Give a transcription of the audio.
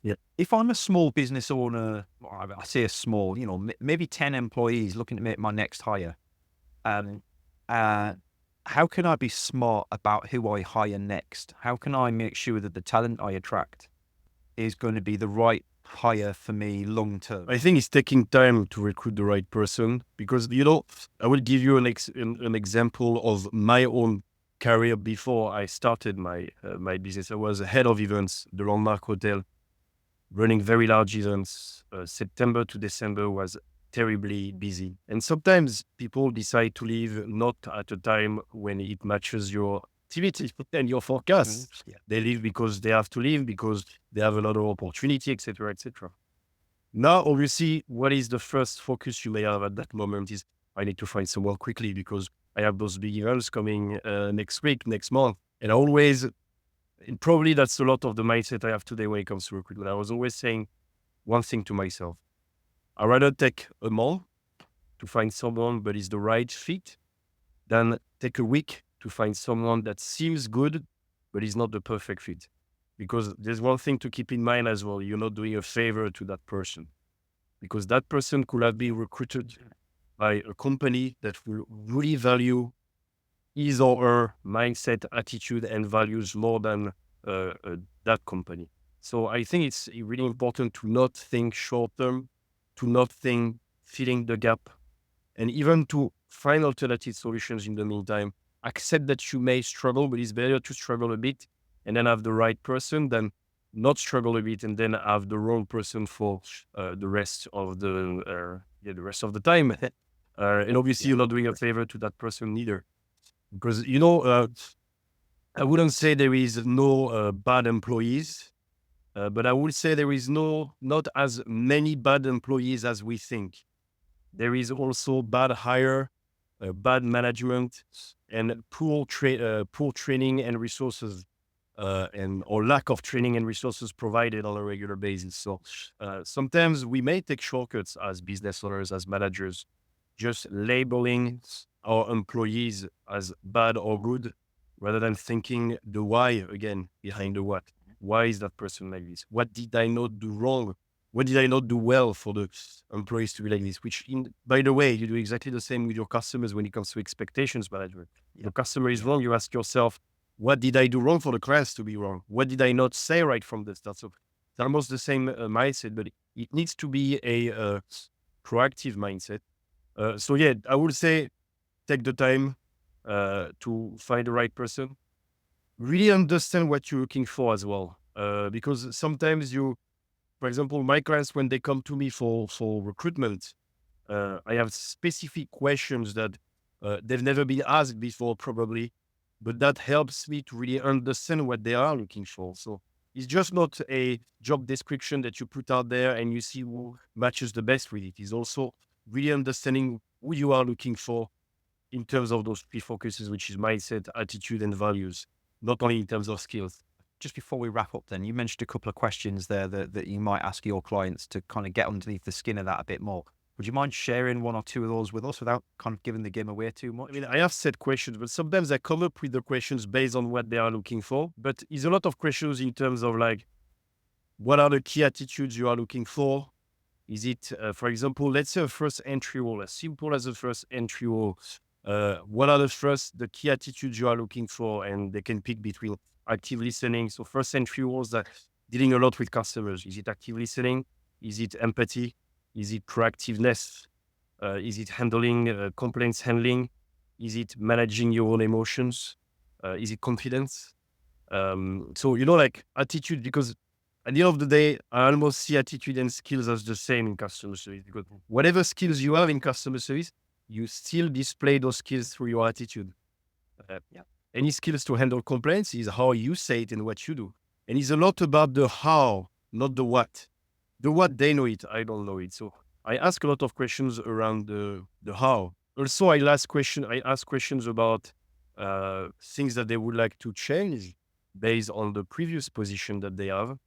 Yeah. If I'm a small business owner, or I say a small, maybe 10 employees looking to make my next hire, um, uh, how can I be smart about who I hire next? How can I make sure that the talent I attract is going to be the right hire for me long term? I think it's taking time to recruit the right person because, I will give you an example of my own career before I started my business. I was a head of events, the Landmark Hotel, running very large events. September to December was terribly busy. And sometimes people decide to leave not at a time when it matches your activity and your Mhm. forecast. Yeah. They leave because they have to leave, because they have a lot of opportunity, etc., etc. Now, obviously, what is the first focus you may have at that moment is I need to find someone quickly because I have those big events coming next week, next month. And I always, and probably that's a lot of the mindset I have today when it comes to recruitment. I was always saying one thing to myself: I'd rather take a month to find someone but is the right fit than take a week to find someone that seems good but is not the perfect fit. Because there's one thing to keep in mind as well: you're not doing a favor to that person, because that person could have been recruited by a company that will really value his or her mindset, attitude, and values more than that company. So I think it's really important to not think short term, to not think filling the gap, and even to find alternative solutions in the meantime. Accept that you may struggle, but it's better to struggle a bit and then have the right person than not struggle a bit and then have the wrong person for the rest of the rest of the time. And obviously, Yeah. you're not doing a favor to that person neither, because I wouldn't say there is no bad employees, but I would say there is not as many bad employees as we think. There is also bad hire, bad management, and poor training and resources, and or lack of training and resources provided on a regular basis. So sometimes we may take shortcuts as business owners, as managers, just labeling our employees as bad or good, rather than thinking the why again behind the what. Why is that person like this? What did I not do wrong? What did I not do well for the employees to be like this? By the way, you do exactly the same with your customers when it comes to expectations management. Yeah. The customer is Yeah. wrong. You ask yourself, what did I do wrong for the clients to be wrong? What did I not say right from the start? So it's almost the same mindset, but it needs to be a proactive mindset. So yeah, I would say take the time to find the right person. Really understand what you're looking for as well, because sometimes for example, my clients, when they come to me for recruitment, I have specific questions that they've never been asked before, probably, but that helps me to really understand what they are looking for. So it's just not a job description that you put out there and you see who matches the best with it. It's also really understanding who you are looking for in terms of those three focuses, which is mindset, attitude, and values, not only in terms of skills. Just before we wrap up, then, you mentioned a couple of questions there that you might ask your clients to kind of get underneath the skin of that a bit more. Would you mind sharing one or two of those with us without kind of giving the game away too I much? mean, I have set questions, but sometimes I come up with the questions based on what they are looking for. But it's a lot of questions in terms of like, what are the key attitudes you are looking for? Is it, for example, let's say a first entry role, as simple as a first entry role. What are the key attitudes you are looking for? And they can pick between active listening. So first entry roles that dealing a lot with customers. Is it active listening? Is it empathy? Is it proactiveness? Is it handling complaints handling? Is it managing your own emotions? Is it confidence? So like attitude, because at the end of the day, I almost see attitude and skills as the same in customer service, because whatever skills you have in customer service, you still display those skills through your attitude. Uh, Yeah. any skills to handle complaints is how you say it and what you do. And it's a lot about the how, not the what. The what, they know it, I don't know it. So I ask a lot of questions around the how. Also, I ask questions about things that they would like to change based on the previous position that they have.